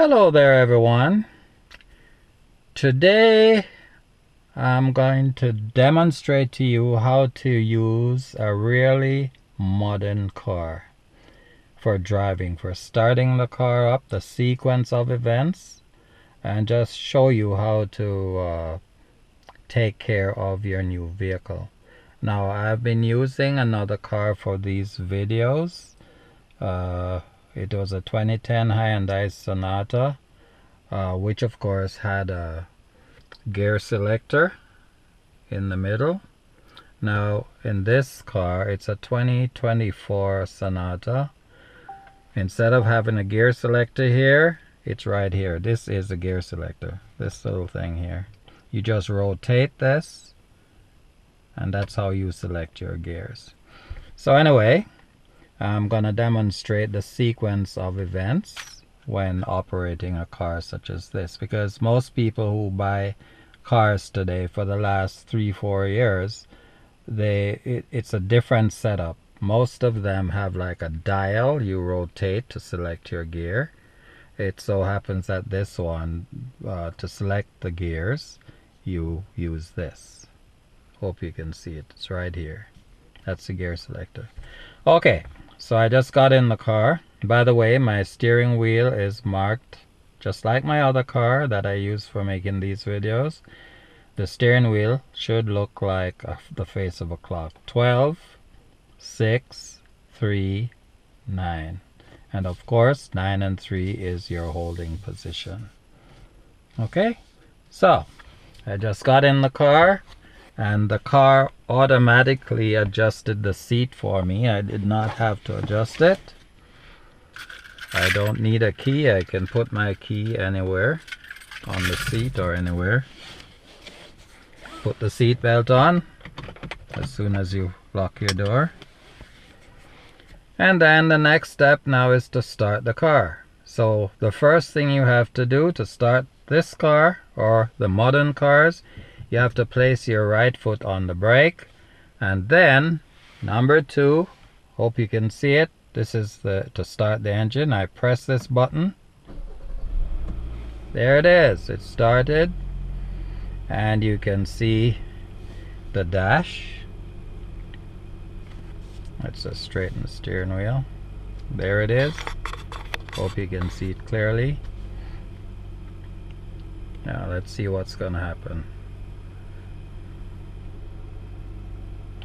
Hello there everyone. Today I'm going to demonstrate to you how to use a really modern car for driving, for starting the car up, the sequence of events, and just show you how to take care of your new vehicle. Now, I've been using another car for these videos. It was a 2010 Hyundai Sonata, which of course had a gear selector in the middle. Now in this car, it's a 2024 Sonata. Instead of having a gear selector here, it's right here. This is a gear selector, this little thing here. You just rotate this and that's how you select your gears. So anyway, I'm going to demonstrate the sequence of events when operating a car such as this, because most people who buy cars today for the last 3-4 years, it's a different setup. Most of them have like a dial you rotate to select your gear. It so happens that this one, to select the gears, you use this. Hope you can see it. It's right here. That's the gear selector. Okay. So I just got in the car. By the way, my steering wheel is marked just like my other car that I use for making these videos. The steering wheel should look like the face of a clock. 12, 6, 3, 9. And of course, 9 and 3 is your holding position. Okay, so I just got in the car, and the car automatically adjusted the seat for me. I did not have to adjust it. I don't need a key. I can put my key anywhere on the seat or anywhere. Put the seat belt on as soon as you lock your door. And then the next step now is to start the car. So the first thing you have to do to start this car, or the modern cars, you have to place your right foot on the brake, and then number 2, hope you can see it, this is to start the engine. I press this button, there it is, it started, and you can see the dash. Let's just straighten the steering wheel. There it is, hope you can see it clearly. Now let's see what's gonna happen.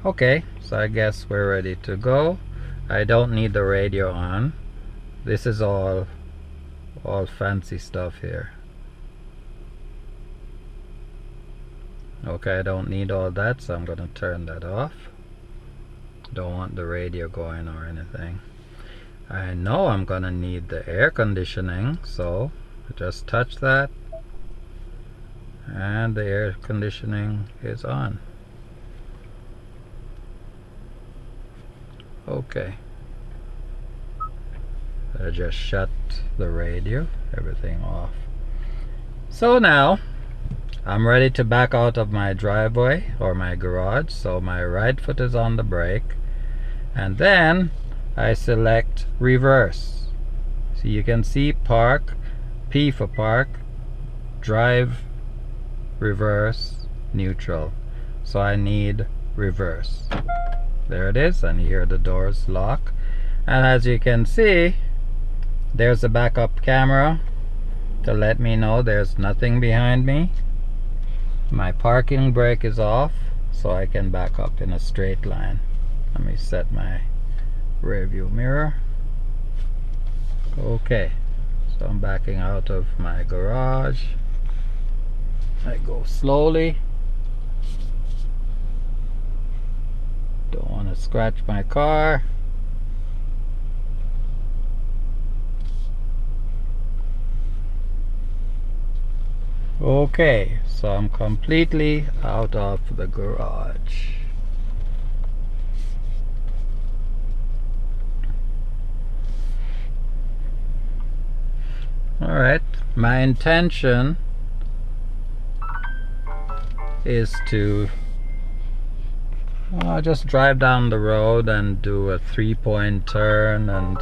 Okay, so I guess we're ready to go. I don't need the radio on. This is all fancy stuff here. Okay, I don't need all that, so I'm gonna turn that off. Don't want the radio going or anything. I know I'm gonna need the air conditioning, so just touch that and the air conditioning is on. Okay, I just shut the radio, everything off. So now I'm ready to back out of my driveway or my garage. So my right foot is on the brake, and then I select reverse. So you can see park, P for park, drive, reverse, neutral. So I need reverse. There it is, and you hear the doors lock. And as you can see, there's a backup camera to let me know there's nothing behind me. My parking brake is off, so I can back up in a straight line. Let me set my rear view mirror. Okay, so I'm backing out of my garage. I go slowly. Don't want to scratch my car. Okay, so I'm completely out of the garage. Alright, my intention is to just drive down the road and do a 3-point turn and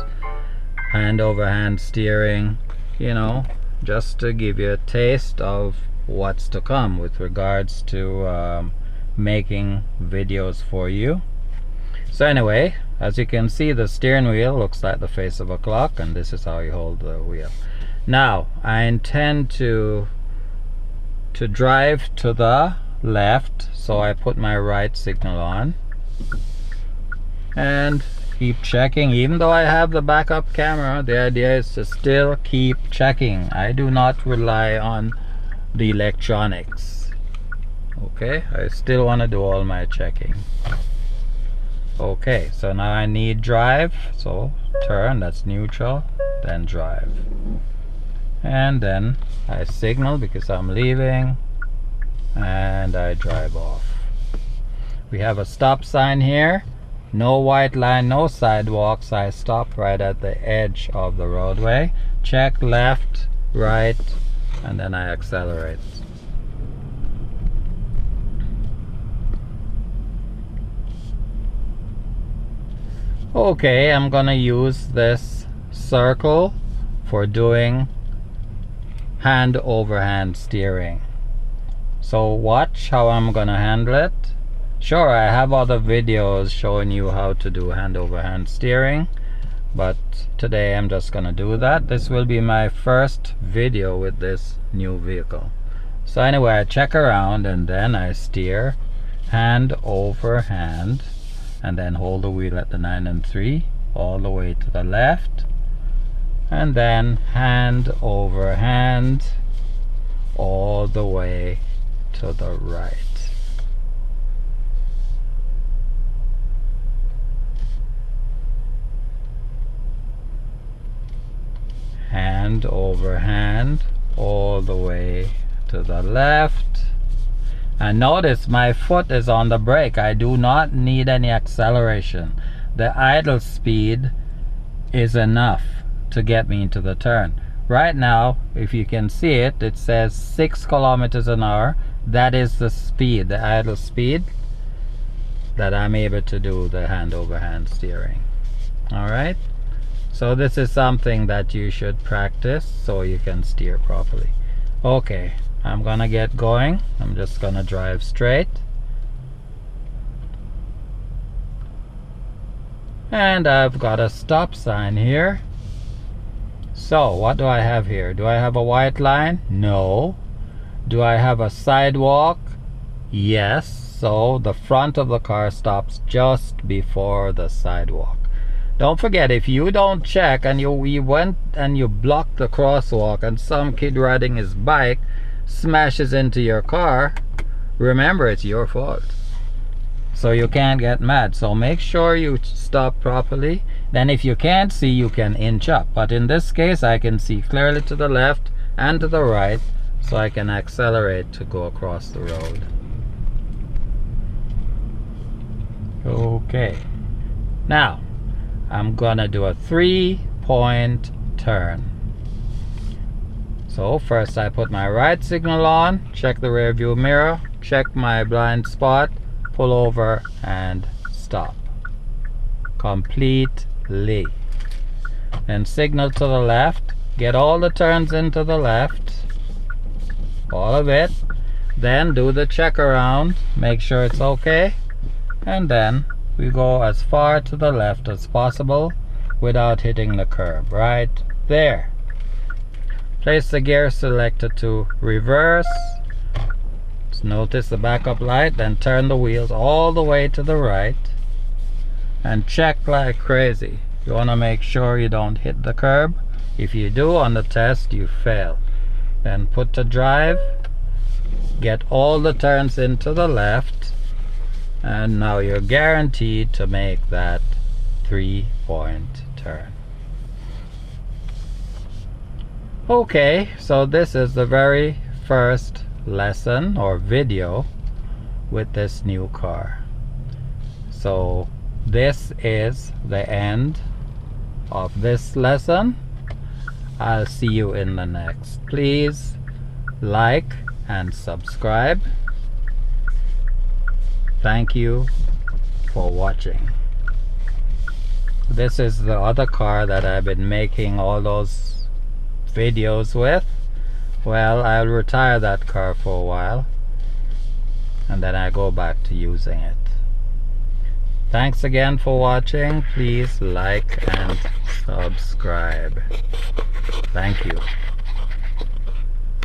hand over hand steering, you know, just to give you a taste of what's to come with regards to making videos for you. So anyway, as you can see, the steering wheel looks like the face of a clock, and this is how you hold the wheel. Now I intend to drive to the left, so I put my right signal on and keep checking. Even though I have the backup camera, the idea is to still keep checking. I do not rely on the electronics. Okay, I still want to do all my checking. Okay, so now I need drive, so turn, that's neutral, then drive. And then I signal because I'm leaving, and I drive off. We have a stop sign here, no white line, no sidewalks. I stop right at the edge of the roadway, check left, right, and then I accelerate. Okay, I'm gonna use this circle for doing hand over hand steering. So watch how I'm gonna handle it. Sure, I have other videos showing you how to do hand over hand steering, but today I'm just gonna do that. This will be my first video with this new vehicle. So anyway, I check around and then I steer hand over hand, and then hold the wheel at the 9 and 3 all the way to the left, and then hand over hand all the way to the right. Hand over hand all the way to the left. And notice my foot is on the brake. I do not need any acceleration. The idle speed is enough to get me into the turn. Right now, if you can see it, it says 6 kilometers an hour. That is the speed, the idle speed, that I'm able to do the hand over hand steering. Alright, so this is something that you should practice so you can steer properly. Okay, I'm gonna get going. I'm just gonna drive straight, and I've got a stop sign here. So what do I have here? Do I have a white line? No. Do I have a sidewalk? Yes. So the front of the car stops just before the sidewalk. Don't forget, if you don't check and you went and you blocked the crosswalk and some kid riding his bike smashes into your car, remember, it's your fault. So you can't get mad. So make sure you stop properly. Then if you can't see, you can inch up. But in this case, I can see clearly to the left and to the right, so I can accelerate to go across the road. Okay. Now, I'm gonna do a 3-point turn. So first I put my right signal on, check the rear view mirror, check my blind spot, pull over and stop completely. Then signal to the left, get all the turns into the left, all of it. Then do the check around, make sure it's okay, and then we go as far to the left as possible without hitting the curb. Right there. Place the gear selector to reverse. Just notice the backup light, then turn the wheels all the way to the right and check like crazy. You want to make sure you don't hit the curb. If you do on the test, you fail. Then put to drive, get all the turns into the left, and now you're guaranteed to make that 3-point turn. Okay, so this is the very first lesson or video with this new car. So this is the end of this lesson. I'll see you in the next. Please like and subscribe. Thank you for watching. This is the other car that I've been making all those videos with. well, I'll retire that car for a while and then I go back to using it. Thanks again for watching. Please like and subscribe. Thank you.